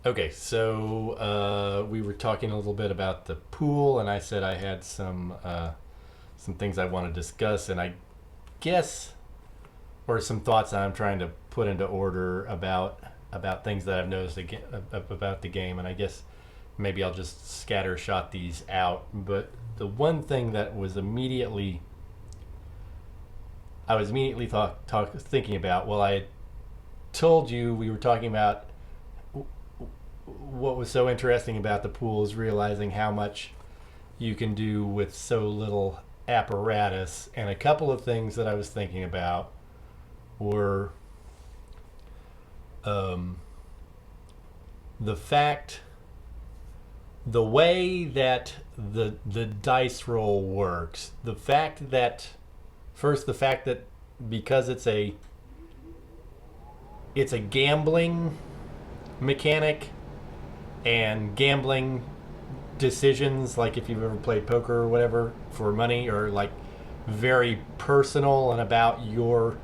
Okay, so we were talking a little bit about the pool, and I said I had some things I want to discuss, and I guess or some thoughts that I'm trying to put into order about things that I've noticed about the game, and I guess maybe I'll just scatter shot these out. But the one thing that was immediately I was immediately thinking about. Well, I had told you we were talking about what was so interesting about the pool is realizing how much you can do with so little apparatus. And a couple of things that I was thinking about were um, the fact, the way that the dice roll works, the fact that first the fact that because it's a gambling mechanic and gambling decisions, like if you've ever played poker or whatever for money, or like very personal and about your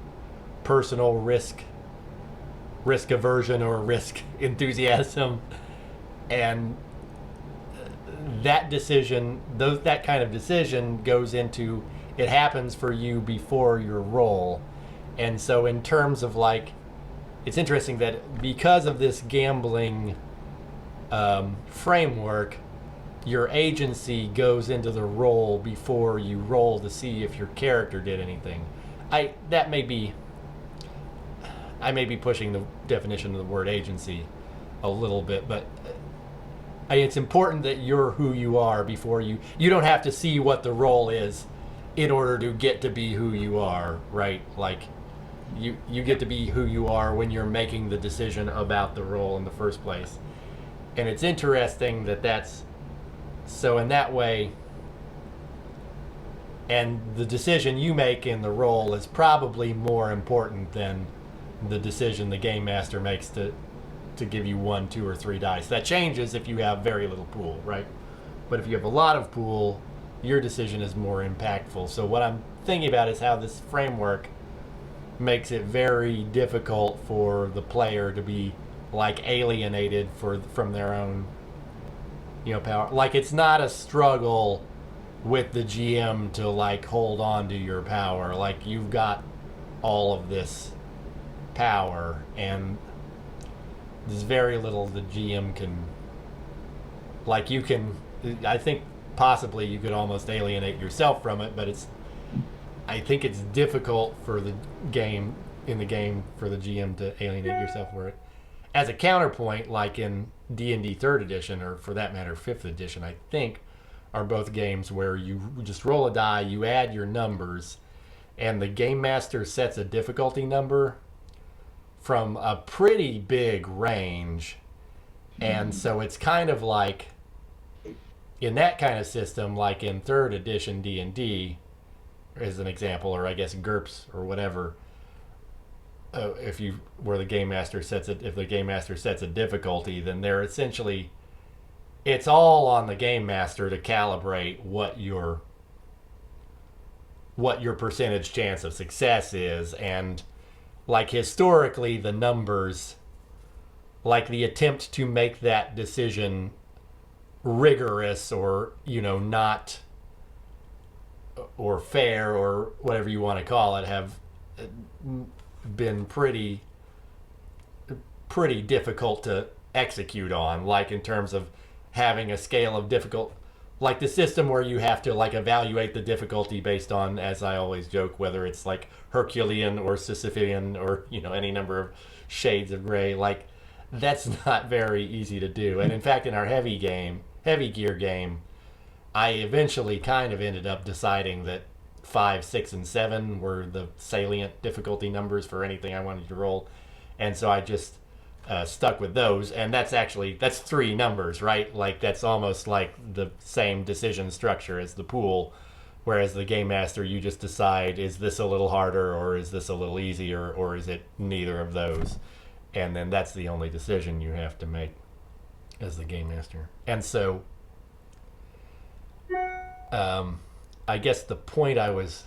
personal risk aversion or risk enthusiasm, and that kind of decision goes into it happens for you before your roll. And so in terms of like, it's interesting that because of this gambling framework, your agency goes into the roll before you roll to see if your character did anything. I that may be I may be pushing the definition of the word agency a little bit, but it's important that you're who you are before you don't have to see what the role is in order to get to be who you are, right? Like you get to be who you are when you're making the decision about the role in the first place. And it's interesting that that's so in that way, and the decision you make in the role is probably more important than the decision the game master makes to give you one, two, or three dice. That changes if you have very little pool, right? But if you have a lot of pool, your decision is more impactful. So what I'm thinking about is how this framework makes it very difficult for the player to be like alienated from their own power. Like it's not a struggle with the GM to like hold on to your power. Like you've got all of this power, and there's very little the GM can. Like you can, I think possibly you could almost alienate yourself from it, but I think it's difficult for the game for the GM to alienate yourself for it. As a counterpoint, like in D&D Third Edition, or for that matter Fifth Edition, I think are both games where you just roll a die, you add your numbers, and the game master sets a difficulty number from a pretty big range. And so it's kind of like in that kind of system, like in Third Edition D&D, as an example, or I guess GURPS or whatever. If you where the game master sets it, if the game master sets a difficulty, then they're essentially it's all on the game master to calibrate what your percentage chance of success is. And like historically, the numbers, like the attempt to make that decision rigorous or not or fair or whatever you want to call it, have been pretty difficult to execute on, like in terms of having a scale of difficult, like the system where you have to like evaluate the difficulty based on, as I always joke, whether it's like Herculean or Sisyphean or any number of shades of gray. Like that's not very easy to do. And in fact, in our heavy gear game, I eventually kind of ended up deciding that 5, 6, and 7 were the salient difficulty numbers for anything I wanted to roll, and so I just stuck with those. And that's three numbers, right? Like that's almost like the same decision structure as the pool, whereas the game master, you just decide, is this a little harder or is this a little easier or is it neither of those, and then that's the only decision you have to make as the game master. And so I guess the point I was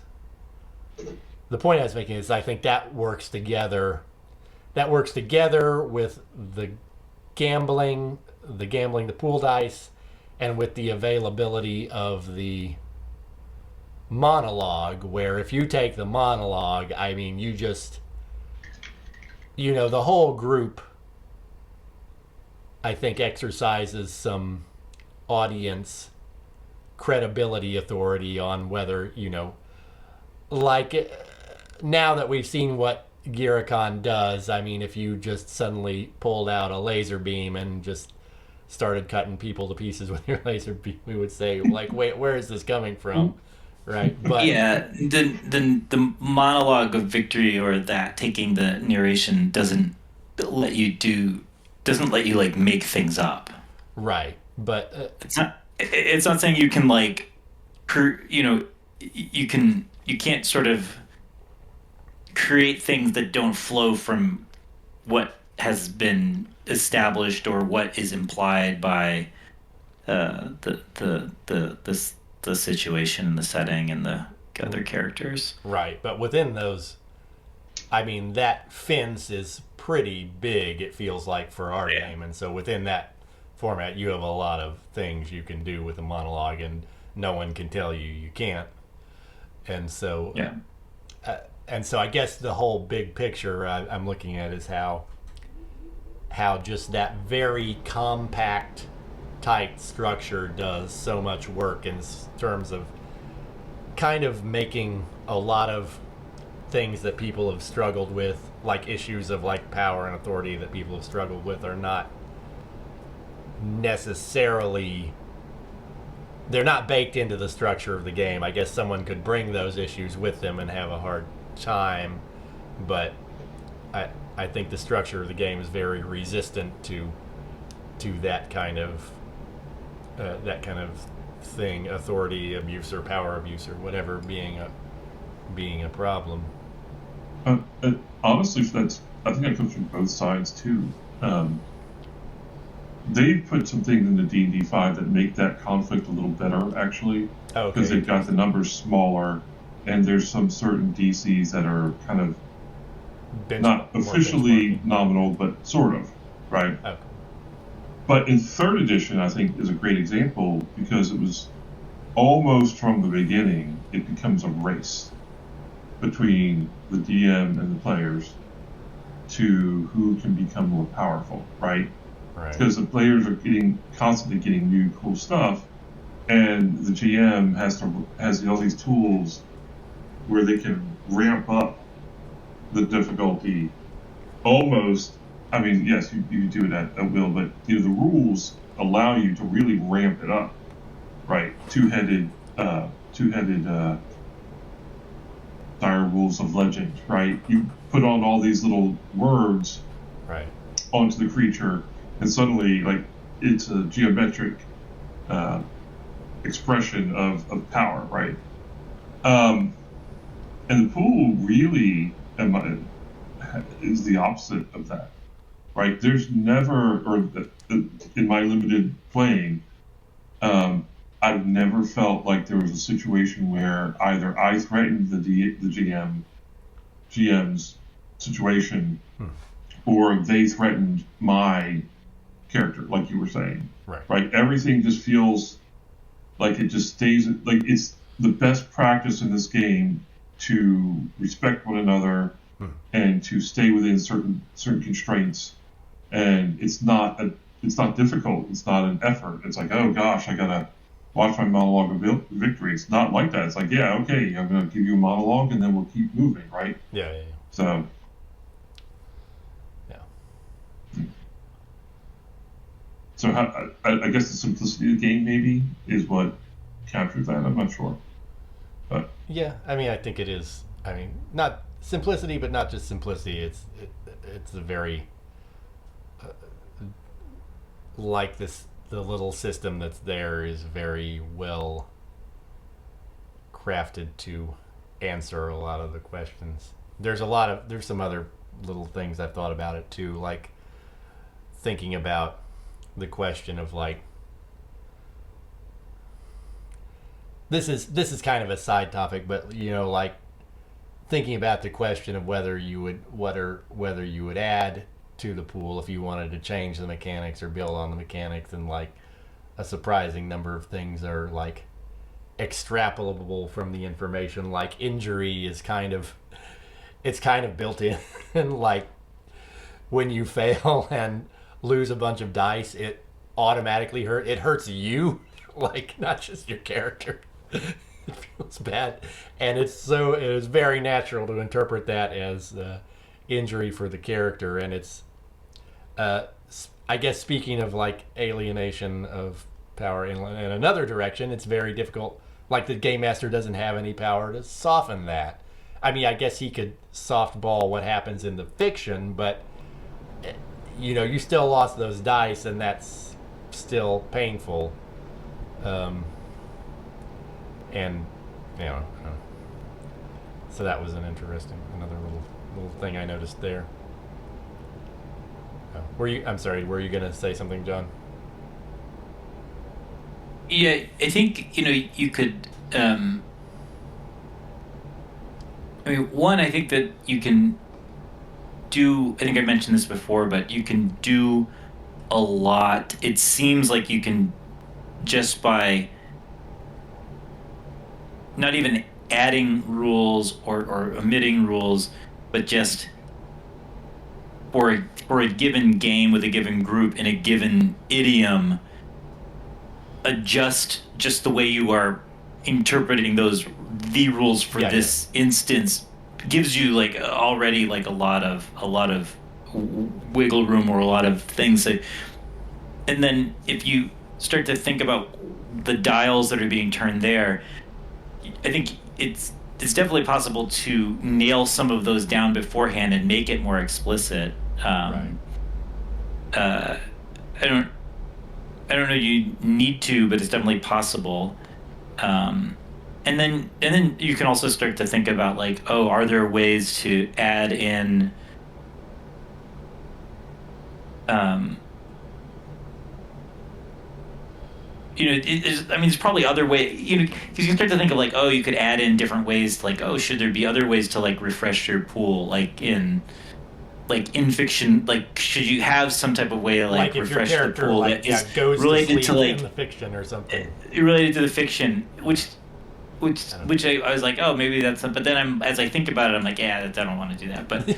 making is I think that works together with gambling, the pool dice, and with the availability of the monologue, where if you take the monologue, I mean, you just, the whole group, I think, exercises some audience credibility authority on whether, like, now that we've seen what Giricon does, I mean, if you just suddenly pulled out a laser beam and just started cutting people to pieces with your laser beam, we would say, like, wait, where is this coming from? Right? But Yeah, the monologue of victory, or that taking the narration, let you do doesn't let you like make things up. right, but It's not saying you can like you can't sort of create things that don't flow from what has been established or what is implied by the situation and the setting and the other characters. right, but within those, I mean, that fence is pretty big. It feels like for our Yeah. game, and so within that format, you have a lot of things you can do with a monologue, and no one can tell you you can't. And so, Yeah. I guess the whole big picture I'm looking at is how just that very compact, tight structure does so much work in terms of kind of making a lot of things that people have struggled with, like issues of like power and authority that people have struggled with, are not necessarily, they're not baked into the structure of the game. I guess someone could bring those issues with them and have a hard time, but I think the structure of the game is very resistant to that kind of thing, authority abuse or power abuse or whatever being a problem. Honestly, I think that comes from both sides too. Um, they've put some things into D&D 5 that make that conflict a little better, actually, because Okay. they've got the numbers smaller, and there's some certain DCs that are kind of not More officially benchmarky. nominal, but sort of, right? Okay. But in third edition, I think is a great example because it was almost from the beginning, it becomes a race between the DM and the players to who can become more powerful, right? Right. Because the players are constantly getting new cool stuff, and the GM has all these tools where they can ramp up the difficulty almost. I mean, yes, you do it at will, but the rules allow you to really ramp it up, right? Two-headed dire rules of legend, right? You put on all these little words Right. onto the creature, and suddenly, like, it's a geometric uh, expression of power, right? Um, and the pool really is the opposite of that, right? There's never, in my limited playing, I've never felt like there was a situation where either I threatened the GM's situation, or they threatened my character, like you were saying. Right. Right? Everything just feels like it just stays, like it's the best practice in this game to respect one another and to stay within certain constraints. And it's not difficult. It's not an effort. It's like, oh gosh, I gotta watch my monologue of victory. It's not like that. It's like, yeah, okay, I'm gonna give you a monologue and then we'll keep moving, right? Yeah. So Yeah. So I guess the simplicity of the game maybe is what captures that. I'm not sure, but Yeah. I mean, I think it is. I mean, not simplicity, but not just simplicity. It's a very like this. The little system that's there is very well crafted to answer a lot of the questions. There's some other little things I've thought about it too, like thinking about the question of like, this is kind of a side topic, but like thinking about the question of whether you would add to the pool if you wanted to change the mechanics or build on the mechanics, and like a surprising number of things are like extrapolable from the information. Like injury is kind of built in and like when you fail and lose a bunch of dice, it automatically hurts you, like not just your character. It feels bad, and it is very natural to interpret that as injury for the character. And it's I guess, speaking of like alienation of power in another direction, it's very difficult. Like the game master doesn't have any power to soften that. I mean, I guess he could softball what happens in the fiction, but you still lost those dice, and that's still painful. And so that was another little thing I noticed there. I'm sorry, were you gonna say something, John? Yeah, I think you could. One, I think that you can do. I think I mentioned this before, but you can do a lot. It seems like you can, just by not even adding rules or omitting rules, but just for a given game with a given group in a given idiom, adjust just the way you are interpreting the rules for this instance, gives you like already like a lot of wiggle room, or a lot of things that, and then if you start to think about the dials that are being turned there, I think it's definitely possible to nail some of those down beforehand and make it more explicit. Right. I don't know you need to, but it's definitely possible. And then you can also start to think about like, oh, are there ways to add in there's probably other ways, because you start to think of like, oh, you could add in different ways, like, oh, should there be other ways to like refresh your pool, like in fiction, like should you have some type of way to like refresh the pool like, that is goes related to like in the fiction or something, related to the fiction, which I was like, oh, maybe that's but then as I think about it, I'm like, yeah, I don't want to do that, but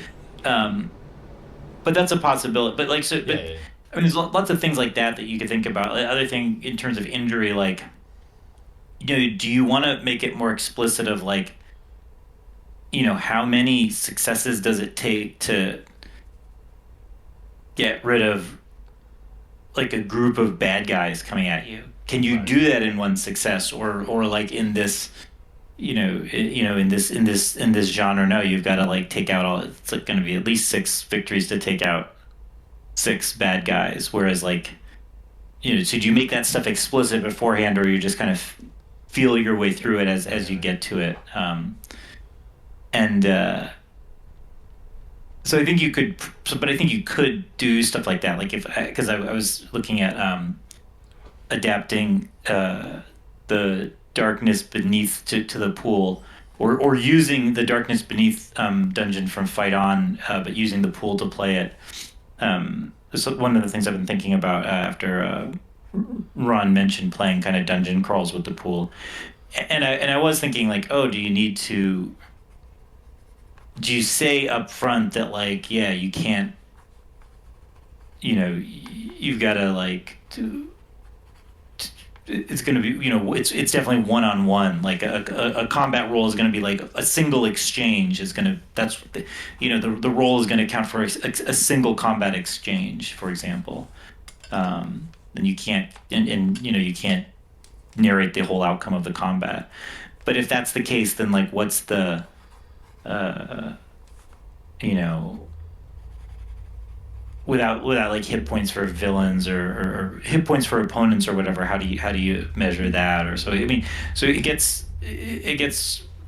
but that's a possibility. But like, so, but yeah. I mean, there's lots of things like that you could think about. The other thing in terms of injury, like, do you want to make it more explicit of like, how many successes does it take to get rid of like a group of bad guys coming at you? Can you do that in one success, or like in this, in this genre? No, you've got to like take out it's like going to be at least 6 victories to take out 6 bad guys. Whereas like, so do you make that stuff explicit beforehand, or you just kind of feel your way through it as you get to it? So I think you could, but I think you could do stuff like that. Like because I was looking at adapting the Darkness Beneath to the pool, or using the Darkness Beneath dungeon from Fight On, but using the pool to play it. So one of the things I've been thinking about after Ron mentioned playing kind of dungeon crawls with the pool, and I was thinking like, oh, do you say up front that like, yeah, you can't, you've got to like it's going to be, it's definitely one-on-one. Like a combat roll is going to be like a single exchange is going to, that's the roll is going to count for a single combat exchange, for example. And you can't, you can't narrate the whole outcome of the combat. But if that's the case, then like, what's the, without like hit points for villains or hit points for opponents or whatever, how do you measure that? Or so, I mean, so it gets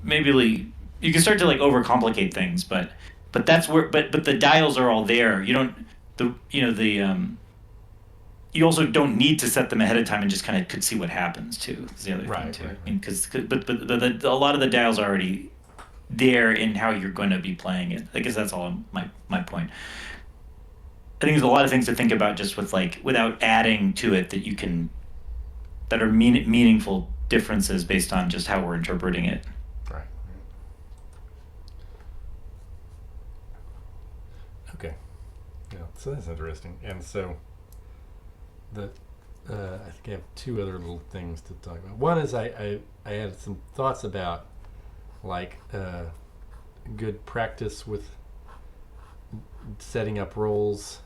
maybe like, you can start to like overcomplicate things, but that's where, but the dials are all there. You don't, you also don't need to set them ahead of time and just kind of could see what happens too. Is the other thing too. Right. I mean, but a lot of the dials are already there in how you're going to be playing it. I guess that's all my point. I think there's a lot of things to think about just with like without adding to it that are meaningful differences based on just how we're interpreting it. Right. Okay. Yeah, so that's interesting. And so the I think I have two other little things to talk about. One is I had some thoughts about like good practice with setting up roles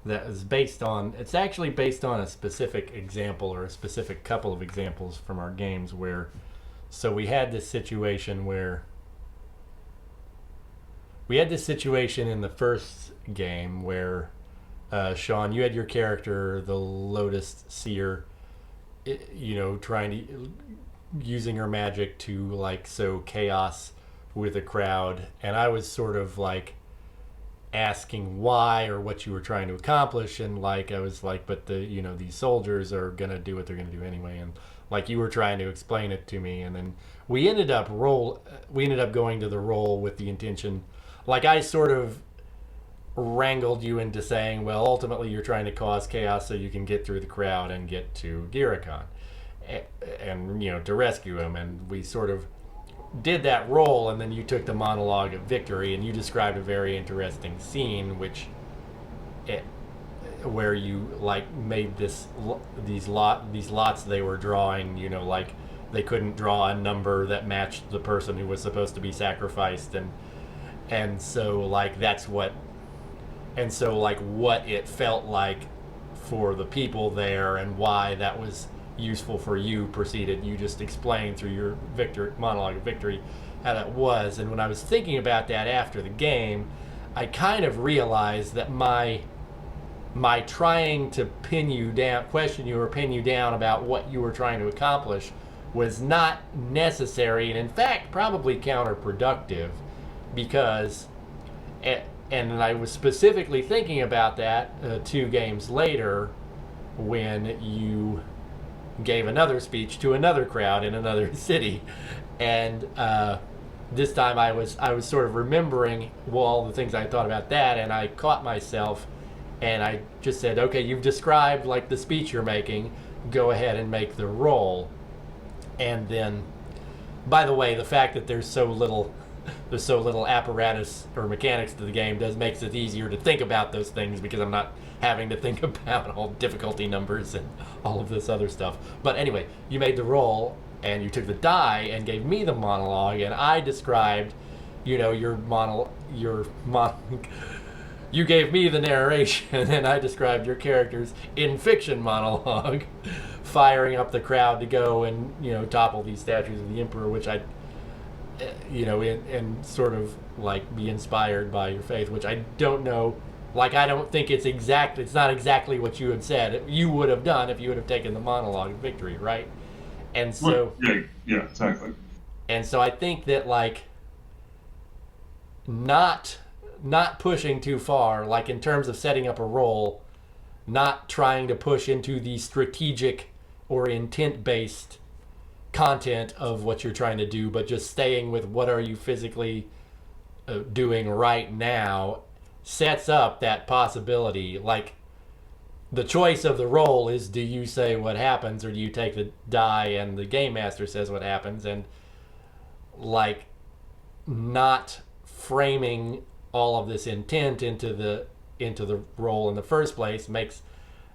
that is based on, it's actually based on a specific example or a specific couple of examples from our games where, so we had this situation in the first game where Sean, you had your character, the Lotus Seer, trying to, using her magic to like sow chaos with a crowd, and I was sort of like asking why or what you were trying to accomplish, and like I was like, but these soldiers are gonna do what they're gonna do anyway, and like you were trying to explain it to me, and then we ended up going to the role with the intention, like I sort of wrangled you into saying, well, ultimately you're trying to cause chaos so you can get through the crowd and get to Giricon and to rescue him, and we sort of did that role, and then you took the monologue of victory and you described a very interesting scene where you like made these lots they were drawing, like they couldn't draw a number that matched the person who was supposed to be sacrificed, and so like that's what, and so like what it felt like for the people there and why that was useful for you proceeded. You just explained through your monologue of victory how that was. And when I was thinking about that after the game, I kind of realized that my trying to question you or pin you down about what you were trying to accomplish was not necessary, and in fact probably counterproductive, because and I was specifically thinking about that 2 games later when you gave another speech to another crowd in another city, and this time I was sort of remembering all the things I thought about that, and I caught myself, and I just said, okay, you've described like the speech you're making, go ahead and make the roll. And then, by the way, the fact that there's so little apparatus or mechanics to the game makes it easier to think about those things, because I'm not having to think about all difficulty numbers and all of this other stuff. But anyway, you made the roll and you took the die and gave me the monologue, and I described, you gave me the narration and I described your character's in fiction monologue firing up the crowd to go and topple these statues of the emperor, which I and sort of like be inspired by your faith, which I don't know. Like, I don't think it's not exactly what you had said. You would have done if you would have taken the monologue of victory, right? And so, yeah, exactly. And so I think that like not pushing too far, like in terms of setting up a role, not trying to push into the strategic or intent-based content of what you're trying to do, but just staying with what are you physically doing right now, sets up that possibility. Like, the choice of the role is, do you say what happens, or do you take the die and the game master says what happens? And like not framing all of this intent into the role in the first place makes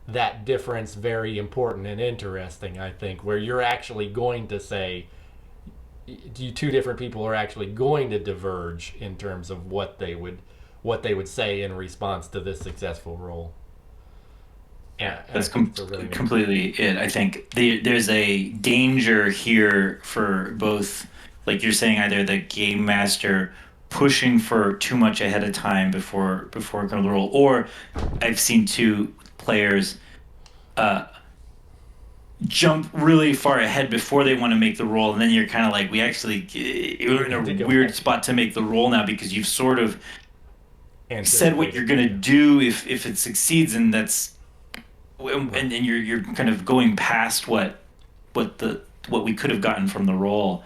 that difference very important and interesting, I think, where you're actually going to say, two different people are actually going to diverge in terms of what they would say in response to this successful role. Yeah, that's completely it. I think there's a danger here for both, like you're saying, either the game master pushing for too much ahead of time before going to the roll, or I've seen 2 players jump really far ahead before they want to make the roll, and then you're kind of like, you're in a weird spot to make the roll now, because you've sort of said what you're going to do if it succeeds, and that's and you're kind of going past what we could have gotten from the roll,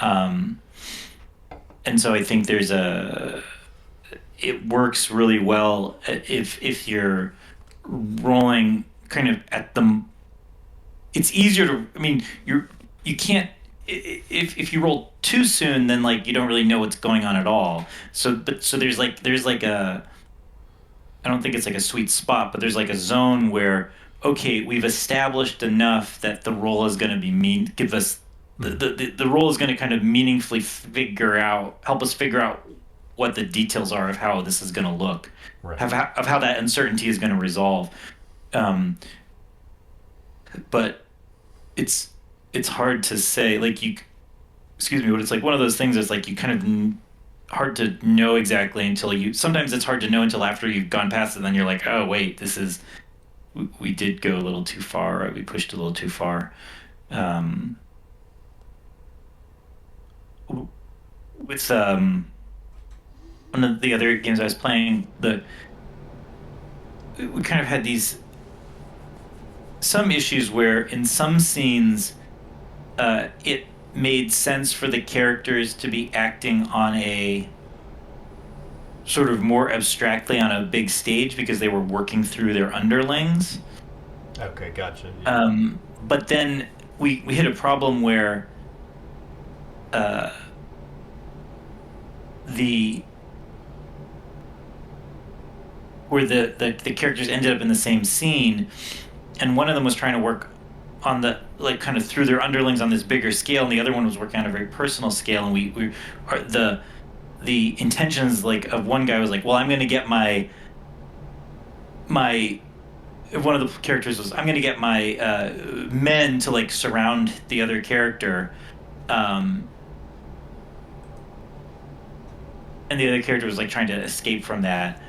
and so I think there's it works really well if you're rolling kind of at the. It's easier to. I mean, you can't. If you roll too soon, then like you don't really know what's going on at all. So there's like a. I don't think it's like a sweet spot, but there's like a zone where okay, we've established enough that the roll is going to be give us the role is going to kind of meaningfully help us figure out what the details are of how this is going to look, Right. of how that uncertainty is going to resolve. But it's hard to say, like excuse me, but it's like one of those things that's like you kind of hard to know exactly until sometimes it's hard to know until after you've gone past it, and then you're like, oh wait, we did go a little too far, right? We pushed a little too far. With one of the other games I was playing, we kind of had some issues where in some scenes it made sense for the characters to be acting on a sort of more abstractly on a big stage because they were working through their underlings. Okay, gotcha. Yeah. But then we hit a problem where the characters ended up in the same scene, and one of them was trying to work on the like kind of through their underlings on this bigger scale, and the other one was working on a very personal scale. And we are the intentions like of one guy was like, well, I'm going to get my one of the characters was I'm going to get my men to like surround the other character. And the other character was like trying to escape from that,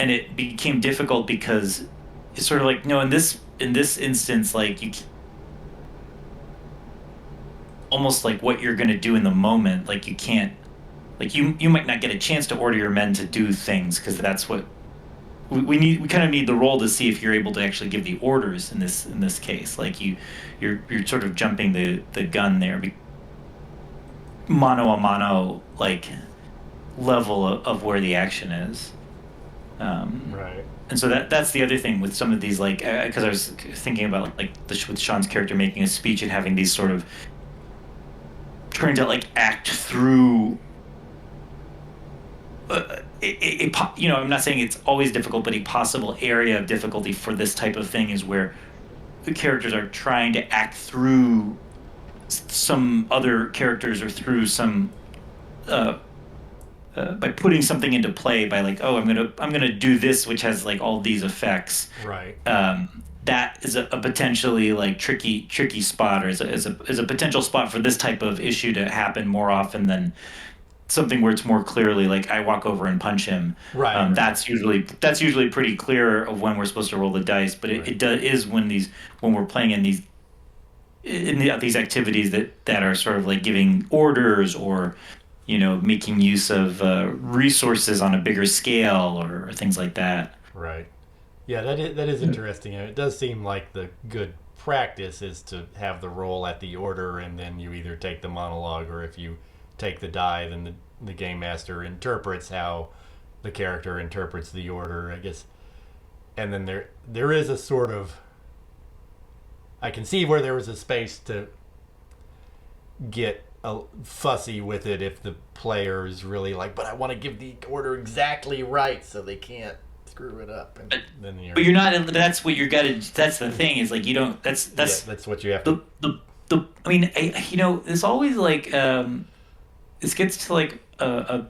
and it became difficult because it's sort of like no, in this instance, like you almost like what you're going to do in the moment, like you can't, like you might not get a chance to order your men to do things because that's what we need. We kind of need the role to see if you're able to actually give the orders in this case. Like you're sort of jumping the gun there, mano a mano, like level of where the action is. Right. And so that's the other thing with some of these, like, because I was thinking about like with Sean's character making a speech and having these sort of trying to like act through. I'm not saying it's always difficult, but a possible area of difficulty for this type of thing is where the characters are trying to act through some other characters or through some. By putting something into play, by like, oh, I'm gonna do this, which has like all these effects. Right. That is a potentially like tricky spot, or is a potential spot for this type of issue to happen more often than something where it's more clearly like I walk over and punch him. Right. That's usually pretty clear of when we're supposed to roll the dice. But it is when we're playing in these activities that are sort of like giving orders or making use of resources on a bigger scale or things like that. Right. Yeah, that is interesting. And it does seem like the good practice is to have the roll at the order, and then you either take the monologue, or if you take the die, then the game master interprets how the character interprets the order, I guess. And then there is a sort of, I can see where there was a space to get fussy with it if the player is really like, but I want to give the order exactly right so they can't screw it up. And then but you're not. That's what you're gonna. That's the thing is like you don't. That's what you have to. I mean, it's always like this gets to like I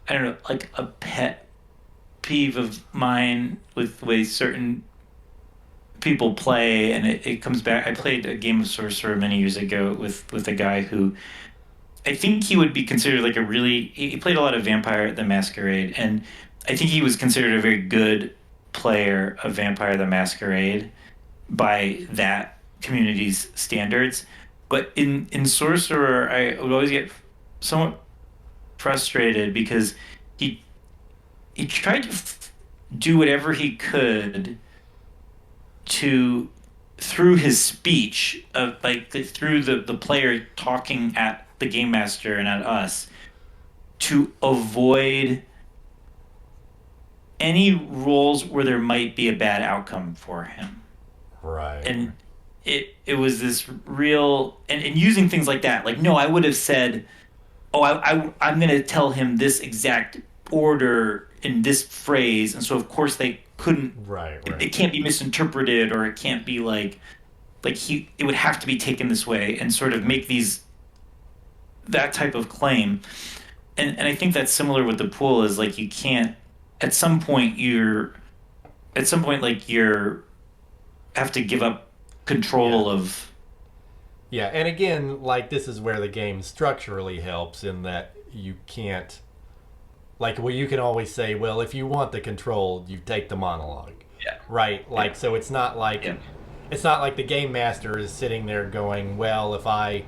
don't know, like a pet peeve of mine with the way certain people play, and it comes back. I played a game of Sorcerer many years ago with a guy who I think he would be considered like he played a lot of Vampire the Masquerade, and I think he was considered a very good player of Vampire the Masquerade by that community's standards. But in Sorcerer, I would always get somewhat frustrated because he tried to do whatever he could to, through his speech, of like through the player talking at the game master and at us, to avoid any roles where there might be a bad outcome for him. Right. And it was this real, and using things like that, like, no, I would have said, oh, I'm going to tell him this exact order in this phrase, and so of course they couldn't. Right. It can't be misinterpreted, or it can't be like it would have to be taken this way, and sort of make that type of claim. And I think that's similar with the pool, is like, you can't, at some point like you're have to give up control of. Yeah, and again, like, this is where the game structurally helps, in that you can't, like, well, you can always say, well, if you want the control, you take the monologue. Yeah. Right? Like, Yeah. so it's not like the game master is sitting there going, well, if I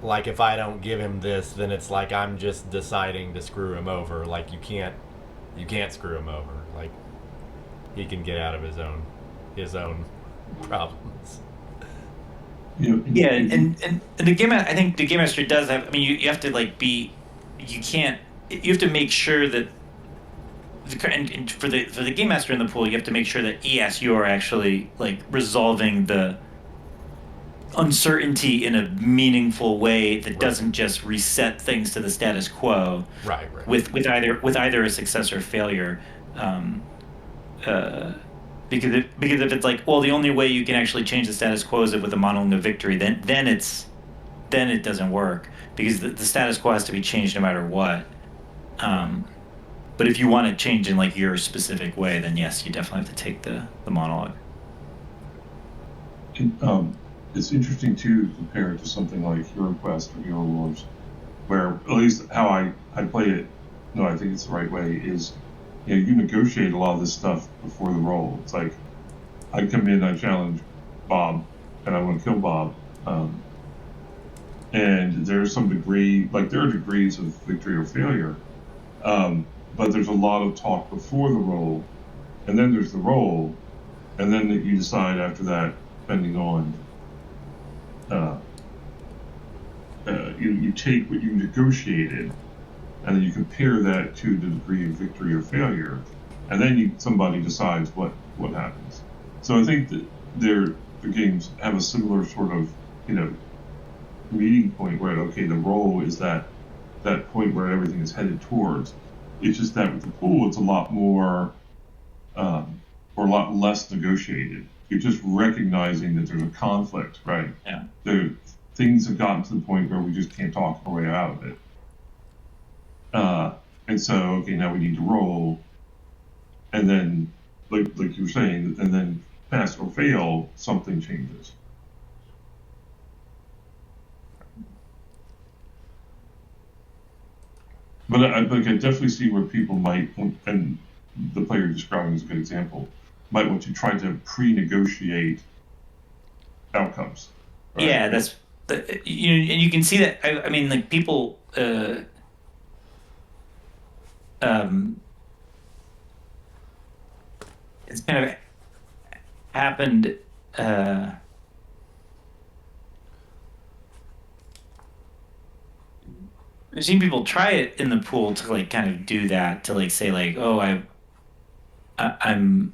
don't give him this, then it's like I'm just deciding to screw him over. Like, you can't screw him over. Like, he can get out of his own problems. Yeah, and the game, I think the game master does have. I mean, you have to like be, you can't. You have to make sure that, and for the game master in the pool, you have to make sure that, yes, you are actually like resolving the uncertainty in a meaningful way that doesn't just reset things to the status quo. Right. With either a success or failure. Because if it's like, well, the only way you can actually change the status quo is with a monologue of victory, then it doesn't work, because the status quo has to be changed no matter what. But if you want to change in like your specific way, then yes, you definitely have to take the monologue. It's interesting too to compare it to something like Hero Quest or Hero Wars, where at least how I play it, no, I think it's the right way, is, you negotiate a lot of this stuff before the roll. It's like, I come in, I challenge Bob, and I want to kill Bob. And there's some degree, like, there are degrees of victory or failure, but there's a lot of talk before the roll, and then there's the roll, and then you decide after that, depending on, you take what you negotiated, and then you compare that to the degree of victory or failure, and then somebody decides what happens. So I think that the games have a similar sort of, meeting point where, okay, the roll is that point where everything is headed towards. It's just that with the pool, it's a lot more, or a lot less negotiated. You're just recognizing that there's a conflict, right? Yeah. Things have gotten to the point where we just can't talk our way out of it. And so, okay, now we need to roll, and then, like you were saying, and then pass or fail, something changes. But I definitely see where people might, and the player you're describing is a good example, might want to try to pre-negotiate outcomes. Right? Yeah, and you can see that. I mean, like, people. It's kind of happened. I've seen people try it in the pool to like kind of do that, to like say like, oh, I'm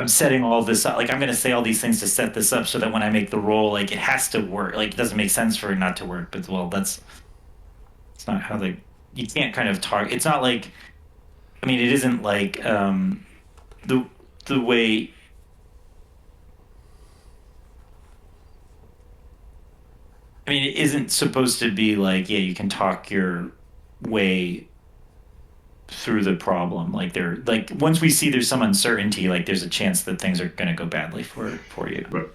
setting all this up. Like, I'm gonna say all these things to set this up so that when I make the roll, like, it has to work. Like, it doesn't make sense for it not to work. But, well, it's not how you can't kind of target. It's not like, I mean, it isn't like the way. I mean, it isn't supposed to be like, yeah, you can talk your way through the problem. Like, once we see there's some uncertainty, like, there's a chance that things are going to go badly for you. Right.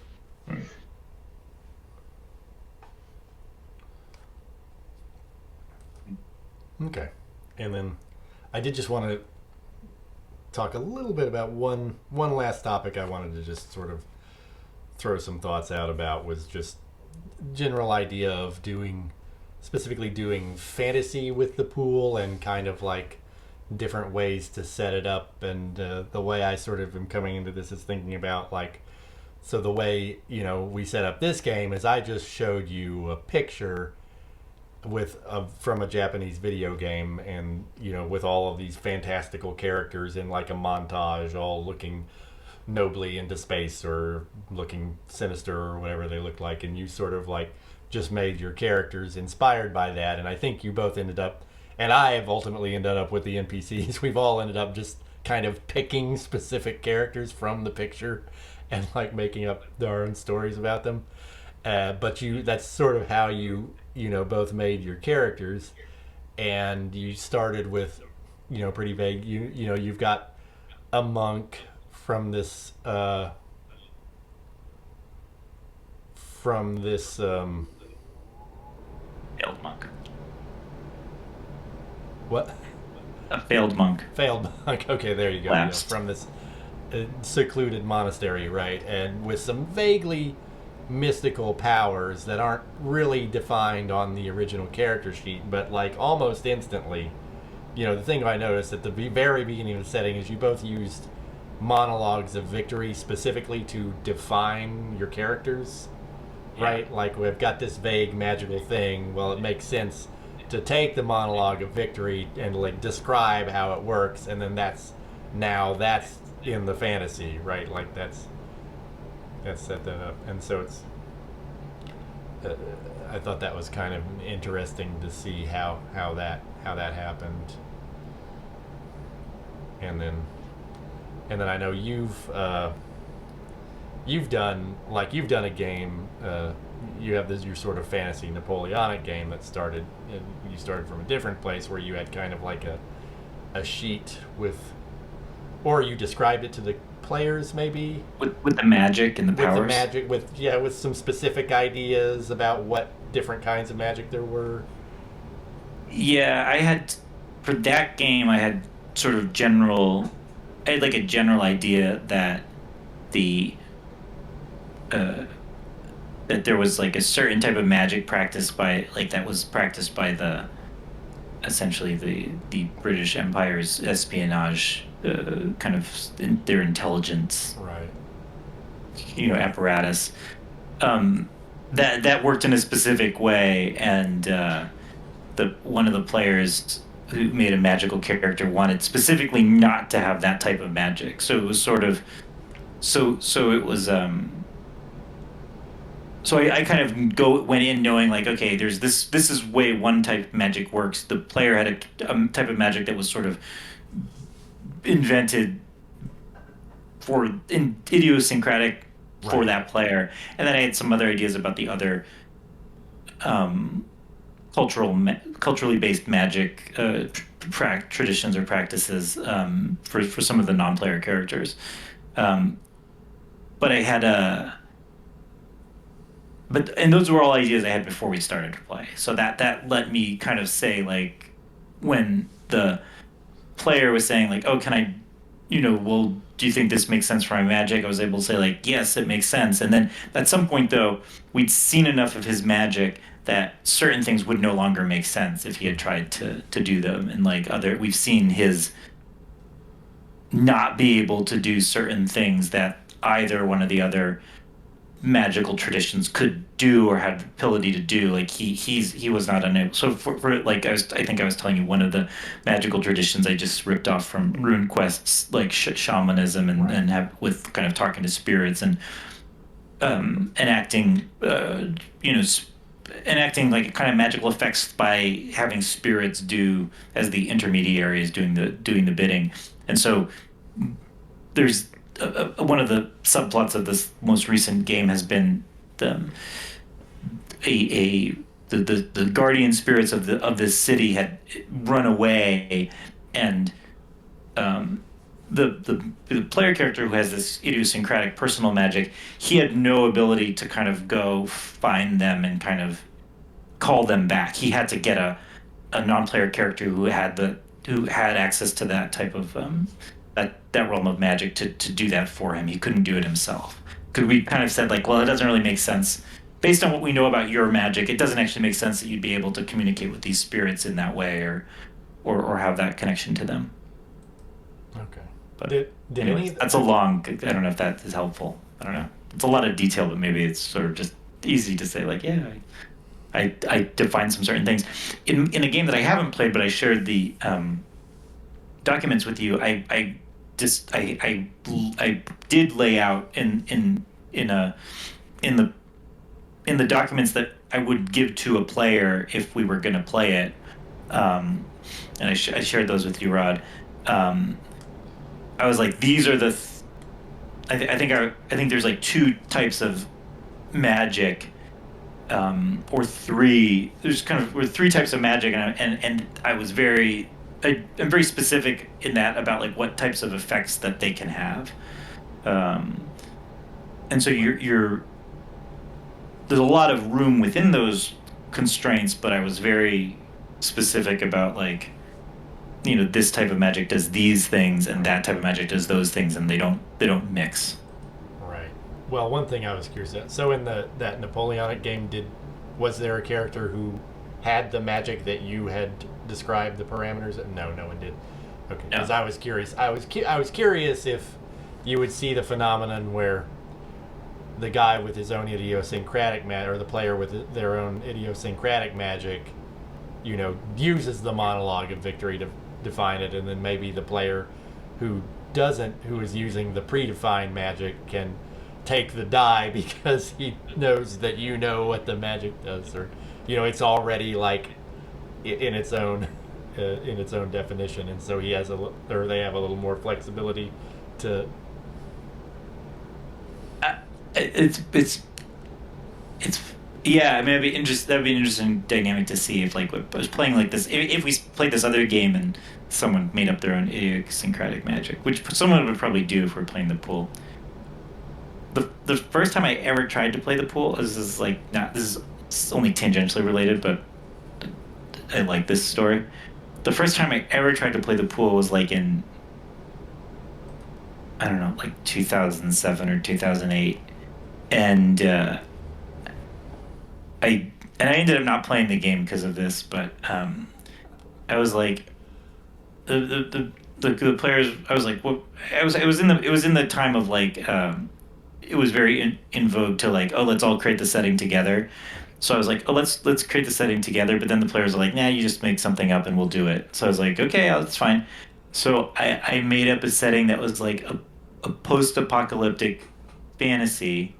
Okay. And then I did just want to talk a little bit about one last topic I wanted to just sort of throw some thoughts out about, was just general idea of specifically doing fantasy with the pool, and kind of like different ways to set it up. And the way I sort of am coming into this is thinking about, like, so the way, we set up this game is I just showed you a picture, from a Japanese video game, and with all of these fantastical characters in like a montage, all looking nobly into space or looking sinister or whatever they look like, and you sort of like just made your characters inspired by that. And I think you both ended up, and I have ultimately ended up with the NPCs. We've all ended up just kind of picking specific characters from the picture and like making up our own stories about them. But that's sort of how you both made your characters, and you started with pretty vague. You've got a monk from this Failed monk. What? A failed monk. Failed monk. Okay, there you go. Lapsed. From this secluded monastery, right? And with some vaguely mystical powers that aren't really defined on the original character sheet, but like almost instantly. The thing I noticed at the very beginning of the setting is you both used monologues of victory specifically to define your characters, right? Like, we've got this vague magical thing. Well, it makes sense to take the monologue of victory and like describe how it works, and then that's in the fantasy, right? Like that's set that up. And so it's I thought that was kind of interesting to see how that happened. And then I know you've done a game. You have your sort of fantasy Napoleonic game that started. You started from a different place where you had kind of like a sheet with, or you described it to the players maybe with the magic and the powers. With the magic, with some specific ideas about what different kinds of magic there were. Yeah, I had, for that game, I had sort of I had like a general idea that that there was like a certain type of magic practiced by essentially the British Empire's espionage, kind of their intelligence, right? Apparatus. That worked in a specific way, and one of the players who made a magical character wanted specifically not to have that type of magic. So it was sort of, so it was. So I kind of went in knowing like, okay, there's this is way one type of magic works. The player had a type of magic that was sort of invented idiosyncratic for that player, and then I had some other ideas about the other culturally based magic traditions or practices for some of the non-player characters, but I had and those were all ideas I had before we started to play. So that let me kind of say, like, when the player was saying like, oh, can I, well, do you think this makes sense for my magic? I was able to say like, yes, it makes sense. And then at some point though, we'd seen enough of his magic that certain things would no longer make sense if he had tried to do them. And like we've seen his not be able to do certain things that either one of the other magical traditions could do or had the ability to do. Like he was not unable. So for like I think I was telling you, one of the magical traditions I just ripped off from RuneQuest's like shamanism and have with kind of talking to spirits and enacting enacting like kind of magical effects by having spirits do as the intermediaries doing the bidding. And so there's one of the subplots of this most recent game has been the guardian spirits of this city had run away, and the player character who has this idiosyncratic personal magic, he had no ability to kind of go find them and kind of call them back. He had to get a non-player character who had access to that type of that realm of magic to do that for him. He couldn't do it himself. Because we kind of said like, well, it doesn't really make sense based on what we know about your magic. It doesn't actually make sense that you'd be able to communicate with these spirits in that way or have that connection to them. Okay. But did anyways, that's a long. I don't know if that is helpful. I don't know. It's a lot of detail, but maybe it's sort of just easy to say like, yeah. I define some certain things in a game that I haven't played, but I shared the documents with you. I did lay out in a in the in the documents that I would give to a player if we were going to play it, and I shared those with you, Rod. I was like, these are the. I think there's like two types of magic, or three. There's kind of or three types of magic, and I was I'm very specific in that about like what types of effects that they can have. And so you're there's a lot of room within those constraints, but I was very specific about like, this type of magic does these things and that type of magic does those things, and they don't mix. Right. Well, one thing I was curious about. So in that Napoleonic game, was there a character who had the magic that you had described the parameters? No, no one did. Okay. Because No. I was curious. I was curious if you would see the phenomenon where the guy with his own idiosyncratic magic, or the player with their own idiosyncratic magic, uses the monologue of victory to define it, and then maybe the player who is using the predefined magic can take the die because he knows that what the magic does, or it's already like in its own definition, and so they have a little more flexibility to. It's yeah. I mean, that'd be an interesting dynamic to see if like I was playing like this. If we played this other game and someone made up their own idiosyncratic magic, which someone would probably do if we're playing the pool. The first time I ever tried to play the pool, this is only tangentially related, but I like this story. The first time I ever tried to play the pool was like in, I don't know, like 2007 or 2008, and I ended up not playing the game because of this, but I was like, the players. I was like, what? It was in the time of like, it was very in vogue to like, oh, let's all create the setting together. So I was like, oh, let's create the setting together. But then the players are like, nah, you just make something up and we'll do it. So I was like, okay, that's fine. So I made up a setting that was like a post-apocalyptic fantasy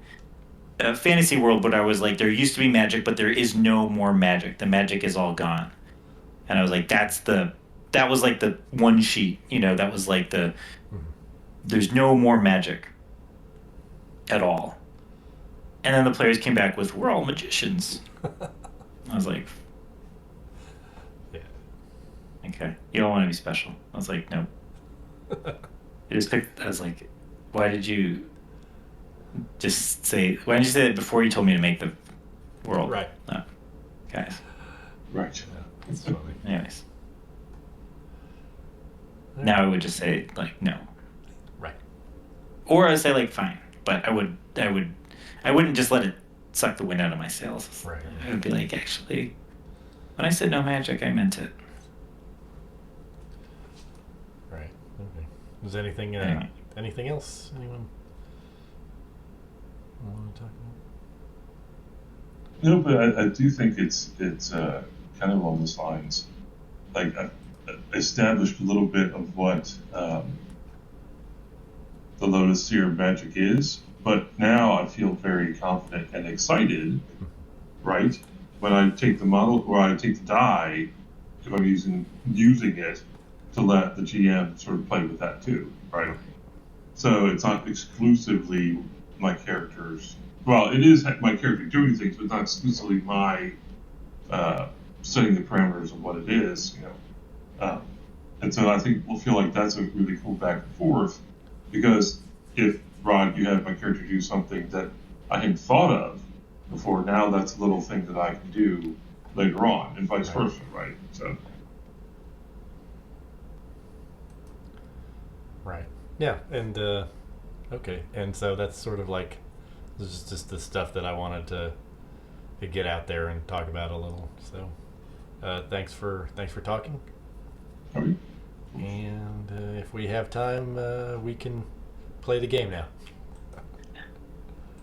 world, but I was like, there used to be magic, but there is no more magic. The magic is all gone. And I was like, that was like the one sheet, that was like there's no more magic at all. And then the players came back with, we're all magicians. I was like, Yeah. okay, you don't want to be special. I was like, nope. I was like, why didn't you say that before you told me to make the world? Right. No. Guys. Right. Yeah, that's funny. Anyways. Now I would just say, like, no. Right. Or I'd say, like, fine. But I wouldn't just let it suck the wind out of my sails. Right. I would be like, actually, when I said no magic, I meant it. Right. Okay. Was anything Anyway. anything else anyone want to talk about? No, but I do think it's kind of along those lines. Like I established a little bit of what the Lotus Seer magic is, but now I feel very confident and excited, right? When I take the model or I take the die, if I'm using it to let the GM sort of play with that too, right? So it's not exclusively my characters. Well, it is my character doing things, but not exclusively my setting the parameters of what it is, and so I think we'll feel like that's a really cool back and forth, because if, Rod, you have my character do something that I hadn't thought of before, now that's a little thing that I can do later on, and vice versa, right? So. Right. Yeah, and okay, and so that's sort of like this is just the stuff that I wanted to get out there and talk about a little. So, thanks for talking. Okay. And if we have time, we can play the game now.